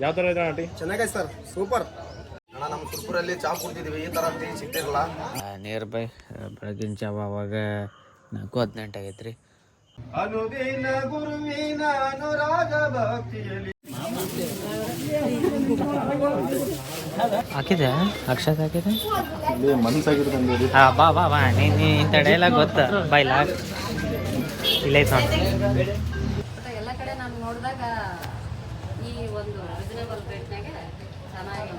ಯಾವ ಥರ ಇದೆ ಆಂಟಿ? ಚೆನ್ನಾಗೈತೆ ಸರ್, ಸೂಪರ್ ಅಣ್ಣ. ನಮ್ಮ ಸುರ್ಪುರಲ್ಲಿ ಚಾ ಕುಡ್ತಿದ್ದೀವಿ, ಈ ಥರ ಟೀ ಸಿಗ್ತಿರಲ್ಲ. ನಿಯರ್ ಬೈ ಬೆಳಗಿನ ಜಾವ ಅವಾಗ 4:18 ಆಗೈತೆ ರೀ. ಅನುದಿನ ಗುರುವಿನ ಅನುರಾಗ ಭಕ್ತಿಯಲ್ಲಿ ಹಾಕಿದೆ ಅಕ್ಷತ್ ಹಾಕಿದೆ ಮನಸ್ಸಾಗಿರ್ತಂದೇಳಿ. ಬಾ ಬಾ ಬಾ ನೀ ಇಂಥ ಡೈಲಾಗ್ ಗೊತ್ತ ಬೈಲ ಇಲ್ಲ ಐತೆ ನೋಡಿ. ಎಲ್ಲ ಕಡೆ ನಾನು ನೋಡಿದಾಗ ಈ ಒಂದು ರೀಸನೇಬಲ್ ರೇಟ್ನಾಗೆ ಚೆನ್ನಾಗಿ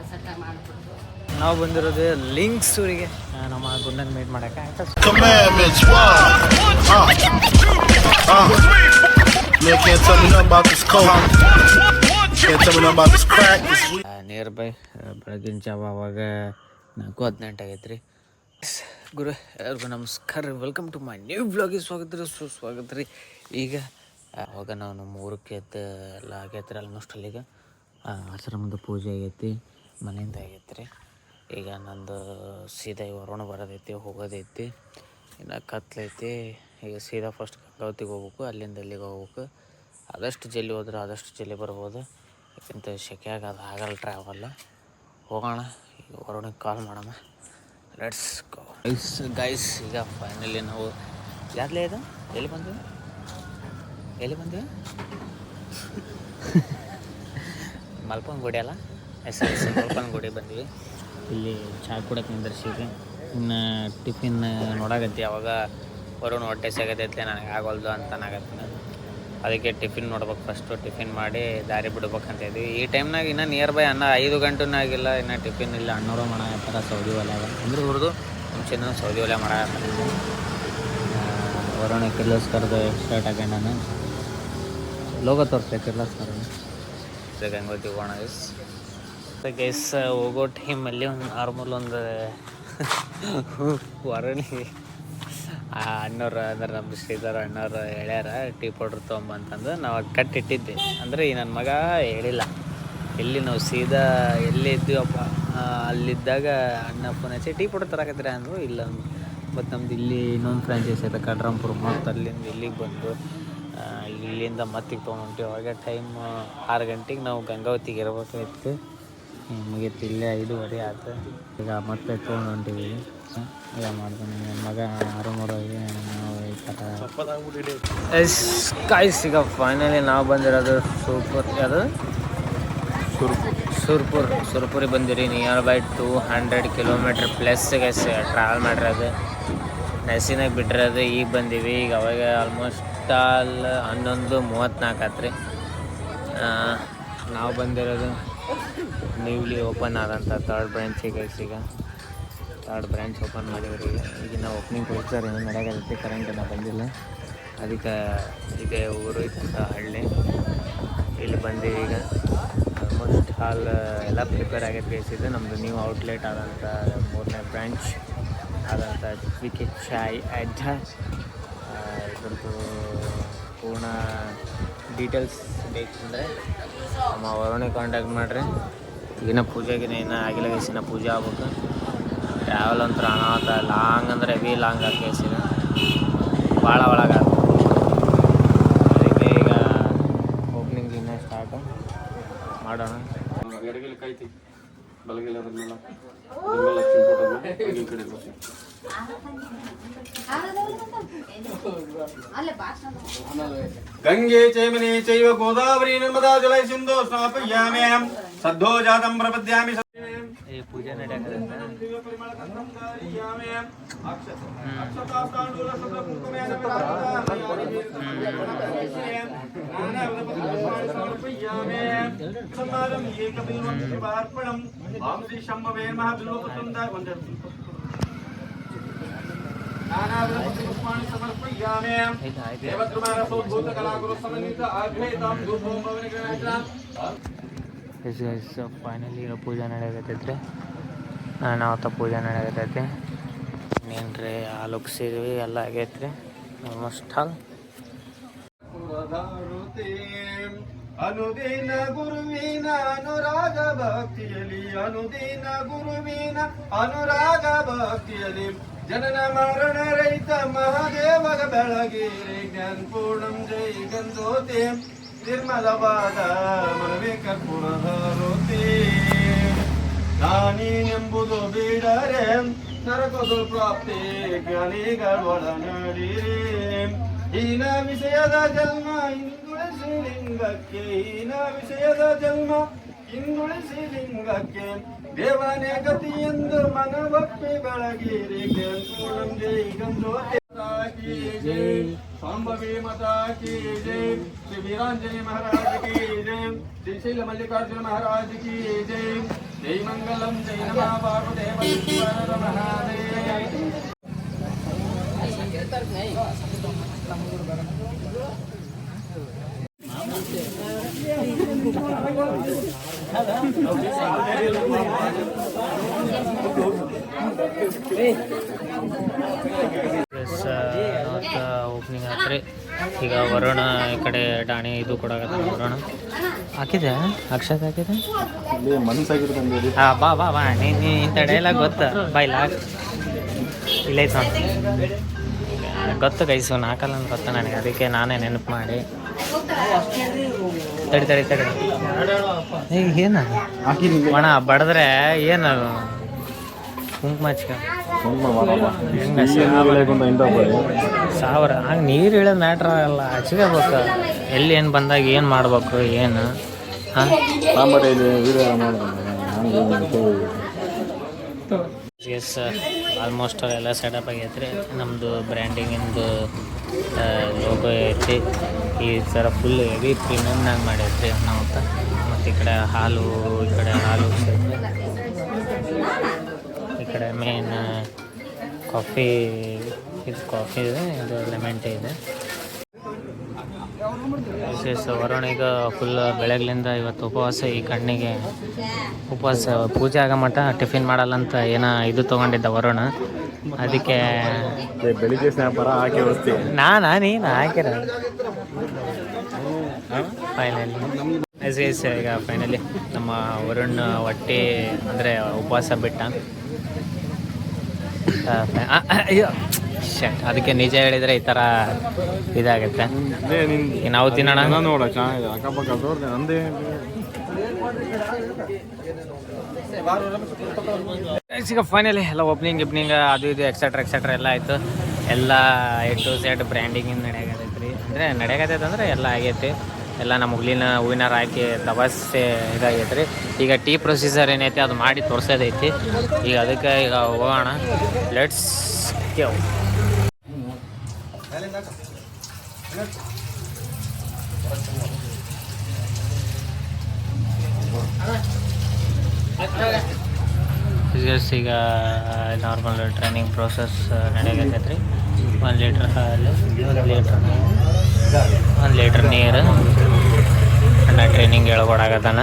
ಸೆಟ್ ಮಾಡಿಕೊಡ್ತು. ನಾವು ಬಂದಿರೋದು ಲಿಂಕ್ಸ್ ಊರಿಗೆ ನಮ್ಮ ಗುಂಡನ್ ಮೀಟ್ ಮಾಡಕ್ಕೆ. ನಿಯರ್ ಬೈ ಬೆಳಗಿನ ಜಾವ ಅವಾಗ 4:18 ಆಗೈತೆ ರೀ. ಗುರು ಎಲ್ಲರಿಗೂ ನಮಸ್ಕಾರ ರೀ, ವೆಲ್ಕಮ್ ಟು ಮೈ ನ್ಯೂ ಬ್ಲಾಗಿಗೆ ಸ್ವಾಗತ ರೀ, ಸುಸ್ವಾಗತ ರೀ. ಈಗ ಅವಾಗ ನಾವು ನಮ್ಮ ಊರಕ್ಕೆ ಎಲ್ಲ ಆಗೈತೆ ರೀ. ಆಲ್ಮೋಸ್ಟ್ ಅಲ್ಲಿಗ ಆಶ್ರಮದ ಪೂಜೆ ಆಗೈತಿ, ಮನೆಯಿಂದ ಆಗೈತೆ ರೀ. ಈಗ ನಂದು ಸೀದಾ ವರುಣ ಬರೋದೈತಿ, ಹೋಗೋದೈತಿ, ಇನ್ನು ಕತ್ಲೈತಿ. ಈಗ ಸೀದಾ ಫಸ್ಟ್ ಗಂಗಾವತಿಗೆ ಹೋಗ್ಬೇಕು, ಅಲ್ಲಿಂದ ಅಲ್ಲಿಗೆ ಹೋಗ್ಬೇಕು. ಆದಷ್ಟು ಜಲ್ದಿ ಹೋದ್ರೆ ಆದಷ್ಟು ಜಲ್ದಿ ಬರ್ಬೋದು, ಯಾಕಂತ ಶೆಕೆಯಾಗ ಅದು ಆಗಲ್ಲ ಟ್ರಾವಲ್. ಹೋಗೋಣ, ಈಗ ವರುಣಿಗೆ ಕಾಲ್ ಮಾಡೋಣ. Let's go guys. ಈಗ ಫೈನಲಿ ನಾವು ಯಾರ್ಲೇ ಇದು ಎಲ್ಲಿ ಬಂದ್ವಿ ಮಲ್ಪಂಗುಡಿ ಅಲ್ಲ, ಮಲ್ಪಂಗುಡಿ ಬಂದ್ವಿ. ಇಲ್ಲಿ ಚಹಾ ಕುಡಕ್ಕೆ ನಿಂದ್ರಿಸಿದ್ವಿ. ಇನ್ನು ಟಿಫಿನ್ ನೋಡಾಕತ್ತಿ. ಅವಾಗ ವರುಣ ಹೊಟ್ಟೆ ಸಿಗತೈತಿ, ನನಗೆ ಆಗೋಲ್ದು ಅಂತ ಅನ್ನಾಗತ್ತೆ. ಅದಕ್ಕೆ ಟಿಫಿನ್ ನೋಡ್ಬೇಕು, ಫಸ್ಟು ಟಿಫಿನ್ ಮಾಡಿ ದಾರಿ ಬಿಡ್ಬೇಕಂತ ಇದ್ವಿ. ಈ ಟೈಮ್ನಾಗ ಇನ್ನೂ ನಿಯರ್ ಬೈ 5 ಗಂಟೆನೂ ಆಗಿಲ್ಲ, ಇನ್ನು ಟಿಫಿನ್ ಇಲ್ಲ. ಅಣ್ಣವರು ಮಾಡಾಕತ್ತಾರ ಸೌದಿ ಒಲೆಯಾಗ, ಅಂದ್ರೆ ಇವ್ರದ್ದು ಮುಂಚೆನೂ ಸೌದಿ ಒಲೆ ಮಾಡಾಕತ್ತಾರ. ವರುಣ ಕಿರ್ಲಸ್ಕರ್ದು ಶರ್ಟ್ ಹಾಕೊಂಡು ನಾನು ಲೋಗೋ ತೋರಿಸ್ತೆ ಕಿರ್ಲಸ್ಕರ್ ಗಂಗೋತಿ ಹೋಗೋಣ ಗೈಸ್. ಹೋಗೋ ಟೈಮಲ್ಲಿ ಒಂದು ನಾರ್ಮಲ್ ಒಂದು ವರುಣಿಗೆ ಅಣ್ಣವ್ರು ಅಂದ್ರೆ ನಮ್ಮ ಶ್ರೀಧರ ಅಣ್ಣವ್ರು ಹೇಳ್ಯಾರ ಟೀ ಪೌಡ್ರ್ ತೊಗೊಂಬಂತಂದು. ನಾವು ಅದು ಕಟ್ಟಿಟ್ಟಿದ್ದೆ, ಅಂದರೆ ಈ ನನ್ನ ಮಗ ಹೇಳಿಲ್ಲ. ಎಲ್ಲಿ ನಾವು ಸೀದಾ ಎಲ್ಲಿ ಇದ್ದೀವಪ್ಪ ಅಲ್ಲಿದ್ದಾಗ ಅಣ್ಣ ಫೋನ್ ಹಚ್ಚಿ ಟೀ ಪೌಡ್ರ್ ತರಕತ್ತೀರ ಅಂದರು. ಇಲ್ಲ, ಮತ್ತು ನಮ್ದು ಇಲ್ಲಿ ಇನ್ನೊಂದು ಫ್ರಾಂಚೈಸ್ ಐತೆ ಕಡ್ರಾಂಪುರ, ಮತ್ತು ಅಲ್ಲಿಂದ ಇಲ್ಲಿಗೆ ಬಂದು ಇಲ್ಲಿಂದ ಮತ್ತಿಗೆ ತೊಗೊಂಡು ಅವಾಗ ಟೈಮ್ 6 ಗಂಟೆಗೆ ನಾವು ಗಂಗಾವತಿಗೆ ಇರಬೇಕಾಯ್ತು. ಮುಗೀತು, ಇಲ್ಲೇ 5:15 ಆಯ್ತು. ಈಗ ಮತ್ತೆ ತೊಗೊಂಡು ಹೊಂಟಿವಿ. ಈಗ ಮಾಡ್ತಾನೆ ನನ್ನ ಮಗ 6:03 ನಾವು ಈ ಥರ ಕಾಯ್ಸ್. ಈಗ ಫೈನಲಿ ನಾವು ಬಂದಿರೋದು ಯಾವುದು ಸುರ್ಪುರಿಗೆ ಬಂದಿರಿ. Near by 200 kilometre plus guys travel ಮಾಡಿರೋದು. ನಸಿನಾಗ ಬಿಟ್ಟಿರೋದು ಈಗ ಬಂದೀವಿ. ಈಗ ಅವಾಗ ಆಲ್ಮೋಸ್ಟ್ 11:34 ಆಯ್ತು ರೀ. ನಾವು ಬಂದಿರೋದು ನ್ಯೂಲಿ ಓಪನ್ ಆದಂಥ 3rd ಬ್ರಾಂಚಿಗೆ ಗೈಸ್. ಈಗ 3rd ಬ್ರಾಂಚ್ ಓಪನ್ ಮಾಡಿದ್ರಿ. ಈಗ ನಾವು ಓಪನಿಂಗ್ ಹೋಗ್ತಾರೆ, ಏನು ನಡೆಯಾಗತ್ತೆ, ಕರೆಂಟ್ ಏನೋ ಬಂದಿಲ್ಲ. ಅದಕ್ಕೆ ಇದೆ ಊರು ಇದ್ದಂಥ ಹಳ್ಳಿ, ಇಲ್ಲಿ ಬಂದೀವಿ. ಈಗ ಆಲ್ಮೋಸ್ಟ್ ಹಾಲ್ ಎಲ್ಲ ಪ್ರಿಪೇರ್ ಆಗೈತೆ ಗೈಸ್. ಇದು ನಮ್ಮದು ನ್ಯೂ ಔಟ್ಲೆಟ್ ಆದಂಥ 3ನೇ ಬ್ರಾಂಚ್ ಆದಂಥ ವಿ.ಕೆ. ಚಾಯ್ ಅಡ್ಡಾ. ಇದ್ರದ್ದು ಪೂರ್ಣ ಡೀಟೇಲ್ಸ್ ಬೇಕಂದರೆ ನಮ್ಮ ವರುಣಿಗೆ ಕಾಂಟ್ಯಾಕ್ಟ್ ಮಾಡಿರಿ. ಈಗಿನ ಪೂಜೆಗಿನ ಇನ್ನೂ ಆಗಿಲ್ಲ ಗೈಸ್, ಇನ್ನು ಪೂಜೆ ಆಗ್ಬೇಕು. ಟ್ರಾವೆಲ್ ಅಂತೂ ಅನಾಹುತ, ಲಾಂಗ್ ಅಂದರೆ ಹೆವಿ ಲಾಂಗ್ ಆಗಿ ಕೇಸಿದೆ, ಭಾಳ ಒಳಗೆ. ಅದಕ್ಕೆ ಈಗ ಓಪನಿಂಗ್ ಇನ್ನೂ ಸ್ಟಾರ್ಟು ಮಾಡೋಣ. ಎಡಗಿಲಿ ಕೈತಿ ಬಲಗಿಲ್ಲ ಗಂಗೆ ಚೈಮನಿ ಚೈವ ಗೋದಾವರಿ ನರ್ಮದಾ ಜಲೈ ಸಿಂಧು ಸ್ನಾಪಯಾಮ್ಯಹಂ ಸದ್ಧೋ ಜಾತಂ ಪ್ರಪದ್ಯಾಮಿ. ಈ ಪೂಜೆ ನಡೆಯಕ್ಕೆ ಫೈನಲಿ ಈಗ ಪೂಜೆ ನಡೆಯಕತ್ತೈತ್ರಿ. ನಾವು ಪೂಜೆ ನಡೆಯಕತ್ತೈತಿ. ಇನ್ನೇನ್ರಿ ಆಲೋಗಿಸಿದ್ವಿ, ಎಲ್ಲ ಆಗೈತ್ರಿ ಆಲ್ಮೋಸ್ಟ್ ಹಾಲ್. ಅನುದಿನ ಗುರುವಿನ ಅನುರಾಗ ಭಕ್ತಿಯಲಿ, ಅನುದಿನ ಗುರುವಿನ ಅನುರಾಗ ಭಕ್ತಿಯಲಿ, ಜನನ ಮರಣ ರಹಿತ ಮಹಾದೇವಗ ಬೆಳಗಿರಿ ಜ್ಞಾನ ಪೂರ್ಣಂ ಜೈ ಗಂಧೋತಿ ನಿರ್ಮಲವಾದ ಮನವೇ ಕರ್ಪೂರ ನರಕದ ಪ್ರಾಪ್ತಿ ಜ್ಞಾನಿಗಳೊಡನಡಿರಿ ಹೀನ ವಿಷಯದ ಜನ್ಮ ಹಿಂದುಳಿಸಿ ಲಿಂಗಕ್ಕೆ ಹೀನ ವಿಷಯದ ಜನ್ಮ ಹಿಂದುಳಿಸಿ ಲಿಂಗಕ್ಕೆ ದೇವನೇ ಗತಿ ಎಂದು ಮನವಪ್ಪಿ ಬೆಳಗಿರಿ सांबवी माता की जय श्री वीरांजनी महाराज की जय श्री शैल मल्लिकार्जुन महाराज की जय जय मंगलम जय नमः वासुदेव महादेव ಓಪನಿಂಗ್ ಆತ್ರಿ ಈಗ ವರುಣ ಈ ಕಡೆ ಡಾಣಿ ಇದು ಕೊಡಾಕತ್ತ ವರುಣ ಹಾಕಿದೆ ಅಕ್ಷತ್ ಹಾಕಿದೆ ಹಾಂ ಬಾ ಬಾ ಬಾ ನೀನು ಇಂಥ ಡೈಲಾಗ್ ಗೊತ್ತ ಬೈಲಾಗ್ ಇಲ್ಲೈತೆ ಗೊತ್ತು ಗೈಸು ಹಾಕಲ್ಲ ಅಂತ ಗೊತ್ತ ನನಗೆ ಅದಕ್ಕೆ ನಾನೇ ನೆನಪು ಮಾಡಿ ತಡಿ ತಡಿ ತಡಿ ಈಗ ಏನು ಒಣ ಬಡಿದ್ರೆ ಏನು ಕುಂಕುಮ ಹಚ್ಕ ಸಾವಿರ ಹಂಗೆ ನೀರು ಇಳೋದು ಮ್ಯಾಟ್ರ್ ಆಗಲ್ಲ ಹಚ್ಕೋಬೇಕು ಎಲ್ಲಿ ಏನು ಬಂದಾಗ ಏನು ಮಾಡ್ಬೇಕು ಏನು ಹಾಂ ಎಸ್ ಆಲ್ಮೋಸ್ಟ್ ಎಲ್ಲ ಸೆಟಪ್ ಆಗೈತ್ರಿ ನಮ್ಮದು ಬ್ರ್ಯಾಂಡಿಂಗಿಂದು ಲೋಗೋ ಐತಿ ಈ ಥರ ಫುಲ್ ಹೆವಿ ಪ್ರೀಮಿಯಮ್ನಾಗ ಮಾಡೈತ್ರಿ ನಾವು ಮತ್ತು ಈ ಕಡೆ ಹಾಲು ಈ ಕಡೆ ಮೇನ್ ಕಾಫಿ ಇದೆ ಇದು ಲೆಮನ್ ಟೀ ಇದೆ ವರುಣ ಈಗ ಫುಲ್ ಬೆಳಗ್ಲಿಂದ ಇವತ್ತು ಉಪವಾಸ ಈ ಕಣ್ಣಿಗೆ ಉಪವಾಸ ಪೂಜೆ ಆಗೋ ಮಟ್ಟ ಟಿಫಿನ್ ಮಾಡಲ್ಲ ಅಂತ ಏನೋ ಇದು ತೊಗೊಂಡಿದ್ದ ವರುಣ ಅದಕ್ಕೆ ಬೆಳಿಗ್ಗೆ ಸ್ನ್ಯಾಪರ ಹಾಕಿ ವ್ಯವಸ್ಥೆ ನೀನು ಹಾಕಿರ ಫೈನಲಿ ಈಗ ಫೈನಲಿ ನಮ್ಮ ವರುಣ್ ಹೊಟ್ಟೆ ಅಂದರೆ ಉಪವಾಸ ಬಿಟ್ಟ ಅಯ್ಯೋ ಶಟ್ ಅದಕ್ಕೆ ನಿಜ ಹೇಳಿದರೆ ಈ ಥರ ಇದಾಗುತ್ತೆ ನಾವು ತಿನ್ನೋಣ ನೋಡ ಚೆನ್ನಾಗಿದೆ ಅಕ್ಕಪಕ್ಕ ನಂದೇ ಈಗ ಫೈನಲಿ ಎಲ್ಲ ಓಪನಿಂಗ್ ಅದು ಇದು ಎಕ್ಸೆಟ್ರಾ ಎಲ್ಲ ಆಯಿತು ಎಲ್ಲ A to Z ಬ್ರ್ಯಾಂಡಿಂಗಿಂದ ನಡೆಯಾಗತೈತ್ರಿ ಅಂದರೆ ನಡೆಯಾಗತೈತೆ ಅಂದರೆ ಎಲ್ಲ ಆಗೈತಿ ಎಲ್ಲ ನಮ್ಮ ಹೂವಿನ ಹಾಕಿ ದಬಾಸೆ ಇದಾಗೈತೆ ರೀ ಈಗ ಟೀ ಪ್ರೊಸೀಜರ್ ಏನೈತಿ ಅದು ಮಾಡಿ ತೋರಿಸೋದೈತಿ ಈಗ ಅದಕ್ಕೆ ಈಗ ಹೋಗೋಣ ಲೆಟ್ಸ್ ಕೇವ್ ಈಗ ನಾರ್ಮಲ್ ಟ್ರೈನಿಂಗ್ ಪ್ರೋಸೆಸ್ ನಡೆಯಕತ್ತೈತೆ ರೀ 1 ಲೀಟ್ರ್ ಹಾಲು 1 ಲೀಟ್ರ್ ನೀರು ಅಣ್ಣ ಟ್ರೈನಿಂಗ್ ಹೇಳ್ಕೊಡಾಕತ್ತಾನ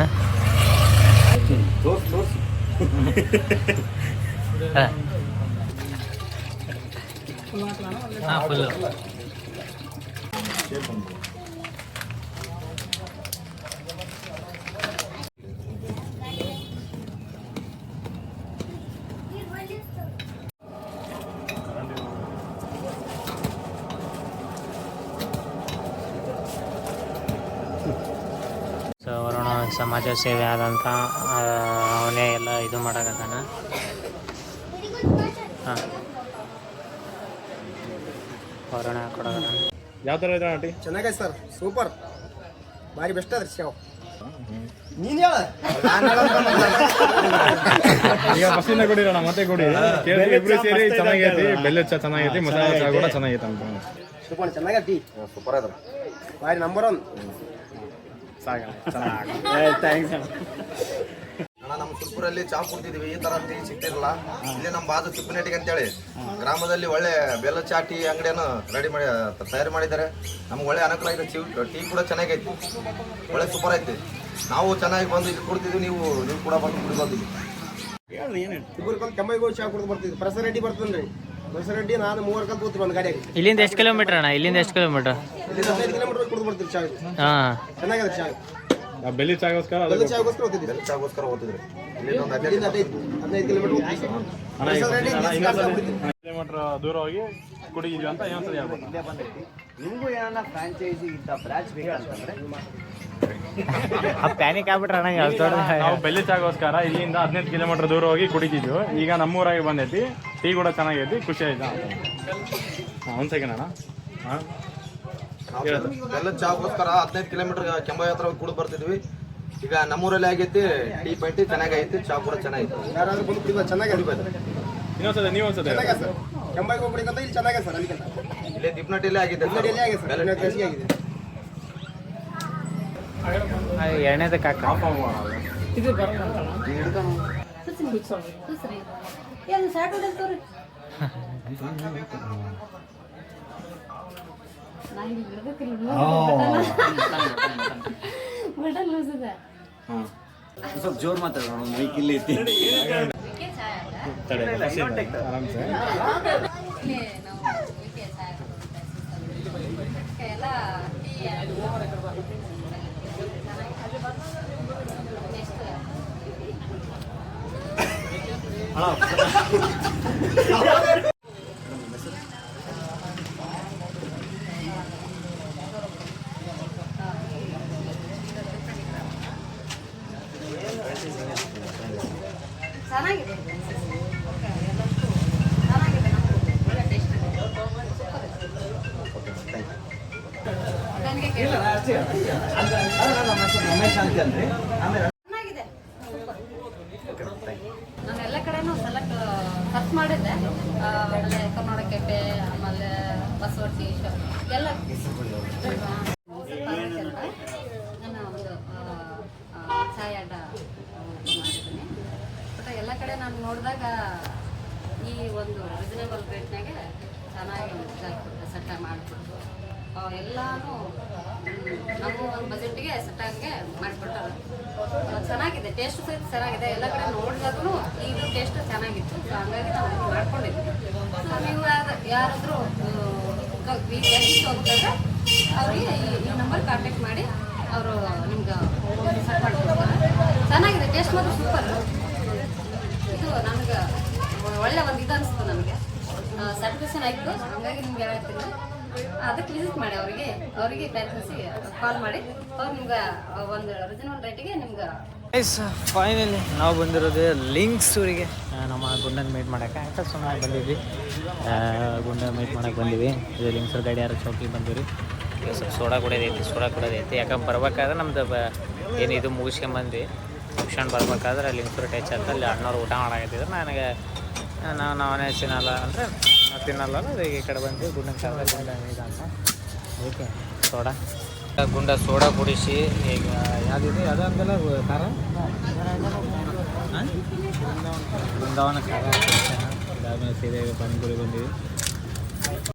ಹಾಂ ಫುಲ್ಲು ವರುಣ ಸಮಾಜ ಸೇವೆ ಆದಂಥ ಅವನೇ ಎಲ್ಲ ಇದು ಮಾಡಕತ್ತಾನ ಹಾಂ ವರುಣ ಕೊಡಕತ್ತಾನ ಯಾವ ಥರ ಇದೆ ಆಂಟಿ ಚೆನ್ನಾಗೈತೆ ಸರ್ ಸೂಪರ್ ಭಾರಿ ಬೆಸ್ಟ್ ಅದ್ರಿ ಶಾವ್ ನೀನು ಹೇಳ ಈಗ ಬಸ್ಸಿನ ಕೊಡಿರೋಣ ಮತ್ತೆ ಕೊಡಿ ಇಬ್ರು ಸೇರಿ ಚೆನ್ನಾಗೈತಿ ಬೆಲ್ಲ ಚಾ ಚೆನ್ನಾಗೈತಿ ಮಸಾಲೆ ಚಾ ಕೂಡ ಚೆನ್ನಾಗೈತೆ ಅಂತ ಸೂಪರ್ ಚೆನ್ನಾಗೈತಿ ಸೂಪರ್ ಅದ ಭಾರಿ ನಂಬರ್ 1 ಥ್ಯಾಂಕ್ಸ್ ಅಣ್ಣ ನಮ್ಮ ಸುರ್ಪುರಲ್ಲಿ ಚಾ ಕುಡ್ತಿದೀವಿ ಈ ತರ ಟೀ ಸಿಗ್ತಿರಲ್ಲ ಇಲ್ಲಿ ನಮ್ಮ ಬಾಜು ಚಿಪ್ಪನಟ್ಟಿಗೆ ಅಂತೇಳಿ ಗ್ರಾಮದಲ್ಲಿ ಒಳ್ಳೆ ಬೆಲ್ಲ ಚಾ ಟೀ ಅಂಗಡಿಯನ್ನು ತಯಾರು ಮಾಡಿದ್ದಾರೆ ನಮ್ಗೆ ಒಳ್ಳೆ ಅನುಕೂಲ ಆಗಿದೆ ಟೀ ಕೂಡ ಚೆನ್ನಾಗೈತಿ ಒಳ್ಳೆ ಸೂಪರ್ ಐತಿ ನಾವು ಚೆನ್ನಾಗಿ ಬಂದು ಇಲ್ಲಿ ಕುಡ್ತಿದ್ವಿ ನೀವು ಕೂಡ ಬಂದು ಕುಡಿಬೋದು ಇಬ್ಬರು ಕಲ್ ಕೆಂಬೈಗೋಗಿ ಚಾ ಕುಡ್ದು ಬರ್ತಿದ್ವಿ ಪ್ರಸರ್ ರೆಡ್ಡಿ ಬರ್ತೇನೆ ಬಸರೆಡ್ಡಿ ನಾನು 3 ಕಲ್ ಕೂತ್ರಿ ಒಂದು ಗಾಡಿಯಾಗಿ ಇಲ್ಲಿಂದ ಎಷ್ಟು ಕಿಲೋಮೀಟರ್ ಅಣ್ಣ ಇಲ್ಲಿಂದ 15 ಕಿಲೋಮೀಟರ್ ಕುಡ್ದು ಬರ್ತೀವಿ ಚಾ ಹಾಂ ಚೆನ್ನಾಗಿದೆ ಚಾ ಬೆಲ್ಲಿ ಚಾಗೋಸ್ಕರ ಓದ್ತಿದ್ರಿ ಇಲ್ಲಿ ಒಂದು 15 ಕಿಲೋಮೀಟರ್ ದೂರ ಹೋಗಿ ಕುಡಿಯಿದ್ವಿ ಅಂತ ಏನಂತ ಹೇಳ್ಬೋದು ನಿಮಗೂ ಏನಾರ ಫ್ರಾಂಚೈಸಿ ಇಂಥ ಬ್ರಾಂಚ್ ಬೇಕಂತಂದ್ರೆ ಪ್ಯಾನಿಕ್ ಆಗ್ಬಿಟ್ರೆ ಅಣ್ಣ ನಾವು ಬೆಲ್ಲ ಚಾಗೋಸ್ಕರ ಇಲ್ಲಿಂದ 15 ಕಿಲೋಮೀಟರ್ ದೂರ ಹೋಗಿ ಕುಡಿತಿದ್ವು. ಈಗ ನಮ್ಮೂರಾಗಿ ಬಂದೈತಿ, ಟೀ ಕೂಡ ಚೆನ್ನಾಗೈತಿ, ಖುಷಿ ಆಯ್ತಾ? ಒಂದು ಸೆಕೆಂಡ್ ಅಣ್ಣ. ಹಾಂ, ಬೆಲ್ಲದ ಚಾಗೋಸ್ಕರ 15 ಕಿಲೋಮೀಟರ್ ಕೆಂಬಾವಿ ಹತ್ರ ಹೋಗಿ ಕುಡಿದು ಬರ್ತಿದ್ವಿ. ಈಗ ನಮ್ಮೂರಲ್ಲಿ ಆಗೈತಿ, ಟೀ ಪೈಂಟಿ ಚೆನ್ನಾಗೈತಿ, ಚಾ ಕೂಡ ಚೆನ್ನಾಗೈತಿ. ಯಾರಾದ್ರೂ ಬಂದು ಕುಡಿಬೋದು, ಚೆನ್ನಾಗಿ ಇನ್ನೊಂದ್ಸಲ ನೀವು ಒಂದ್ಸಲ ಸರ್. ಕೆಂಬಾಗಿ ಹೋಗ್ಬೇಕಂತ ಇಲ್ಲಿ ಚೆನ್ನಾಗಿದೆ ಸರ್. ಅಲ್ಲಿಗಿಂತ ಇಲ್ಲೇ ದಿಪ್ನಟ್ಟಿಲ್ಲೇ ಆಗಿದೆ ಸರ್. ಎಲ್ಲಿ ಆಗಿದೆ ಸರ್, ಬೇಸಿಗೆ ಆಗಿದೆ. ಎಣ್ಣೆದಕ್ಕೆ ಹಾಕ ಏನು ಸ್ಟಾರ್ಟ್ ಹೊಡೆದು ಸ್ವಲ್ಪ ಜೋರ್ ಮಾತಾಡೋಣ, ಮೈಕ್ ಇಲ್ಲಿ ಐತಿ. ಆರಾಮ್ಸೆ. ಚೆನ್ನಾಗಿದೆ, ಚೆನ್ನಾಗಿದೆ, ಒಳ್ಳೆ ಟೇಸ್ಟ್ ನನಗೆ ಚೆನ್ನಾಗಿದೆ. ನಾನು ಎಲ್ಲ ಕಡೆನೂ ಸೆಲೆಕ್ಟ್ ಸರ್ಚ್ ಮಾಡಿದ್ದೆ. ಆಮೇಲೆ ಕರ್ನಾಟಕ ಕೆಫೆ, ಆಮೇಲೆ ಬಸವಟ್ಟಿ ಎಲ್ಲ ನಾನು ಒಂದು ಚಾಯ್ ಅಡ್ಡ ಮಾಡಿದ್ದೀನಿ. ಬಟ್ ಎಲ್ಲ ಕಡೆ ನಾನು ನೋಡಿದಾಗ ಈ ಒಂದು ರೀಸನೇಬಲ್ ರೇಟ್ನಾಗೆ ಚೆನ್ನಾಗಿ ಸೆಟ್ಟಾಗಿ ಮಾಡಿಬಿಟ್ಟು ಎಲ್ಲನೂ ನಮ್ಮ ಒಂದು ಬಜೆಟ್ಗೆ ಸೆಟ್ಟಾಗೆ ಮಾಡಿಬಿಟ್ಟಾರೆ. ಚೆನ್ನಾಗಿದೆ, ಟೇಸ್ಟ್ ಸಹಿತ ಚೆನ್ನಾಗಿದೆ. ಎಲ್ಲ ಕಡೆ ನೋಡಿದಾಗೂ ಈಗ ಟೇಸ್ಟ್ ಚೆನ್ನಾಗಿತ್ತು. ಸೊ ಹಂಗಾಗಿ ನಾವು ಮಾಡ್ಕೊಂಡಿದ್ವಿ. ನೀವು ಯಾರಾದರೂ ಹೋಗ್ತಾರೆ ಅವರಿಗೆ ಈ ನಂಬರ್ ಕಾಂಟ್ಯಾಕ್ಟ್ ಮಾಡಿ ಅವರು ನಿಮ್ಗೆ ಸೆಟ್ ಮಾಡಿಕೊಡ್ತಾರೆ. ಚೆನ್ನಾಗಿದೆ, ಟೇಸ್ಟ್ ಮಾತ್ರ ಸೂಪರ್. ಇದು ನನಗೆ ಒಳ್ಳೆ ಒಂದು ಇದು ಅನಿಸ್ತು, ನನಗೆ ಸ್ಯಾಟಿಸ್ಫ್ಯಾಕ್ಷನ್ ಆಯಿತು. ಹಂಗಾಗಿ ನಿಮ್ಗೆ ಹೇಳ್ತೀನಿ, ಅದಕ್ಕೆ ವಿಸಿಟ್ ಮಾಡಿ ಅವರಿಗೆ ಪ್ರಯತ್ನಿಸಿ ಕಾಲ್ ಮಾಡಿ, ಅವ್ರು ನಿಮ್ಗೆ ಒಂದು ರೀಸನಬಲ್ ರೇಟಿಗೆ ನಿಮ್ಗೆ. ಫೈನಲಿ ನಾವು ಬಂದಿರೋದು ಲಿಂಕ್ಸ್ ಊರಿಗೆ. ನಮ್ಮ ಗುಂಡನ ಮೀಟ್ ಮಾಡೋಕ್ಕೆ ಯಾಕೆ ಸುಮ್ಮನೆ ಬಂದಿದ್ವಿ. ಗುಂಡ ಮೀಟ್ ಮಾಡೋಕೆ ಬಂದಿವಿ. ಇದು ಲಿಂಕ್ಸೂರು ಗಡಿಯಾರ ಚೌಕಿಗೆ ಬಂದಿವಿ. ಈಗ ಸ್ವಲ್ಪ ಸೋಡಾ ಕುಡಿಯೋದೈತಿ. ಯಾಕಂದ್ರೆ ಬರ್ಬೇಕಾದ್ರೆ ನಮ್ದು ಏನು ಇದು ಮುಗಿಸ್ಕೊಂಬಂದ್ವಿ. ಮುಗಿಸ್ಕೊಂಡು ಬರ್ಬೇಕಾದ್ರೆ ಲಿಂಕ್ಸೂರು ಟಚ್ ಆಯ್ತು. ಅಲ್ಲಿ ಅಣ್ಣವ್ರು ಊಟ ಮಾಡಾಕತ್ತಿದ್ರು. ನನಗೆ ನಾವೇ ತಿನ್ನಲ್ಲ ಅಂದರೆ ತಿನ್ನಲ್ಲ, ಅದಕ್ಕೆ ಈ ಕಡೆ ಬಂದ್ವಿ. ಗುಂಡನ ಖಾರ ಗುಂಡ ಇದು ಅಂತ ಅದಕ್ಕೆ ಗುಂಡ ಸೋಡಾ ಕುಡಿಸಿ. ಈಗ ಯಾವುದಿದೆ ಅದು ಅಂದಲ್ಲ ಖಾರ, ಬೃಂದಾವನ ಖಾರ. ಇದಾದ್ಮೇಲೆ ಸೀದೆ ಪಾನಿಪುರಿ ಬಂದಿವಿ.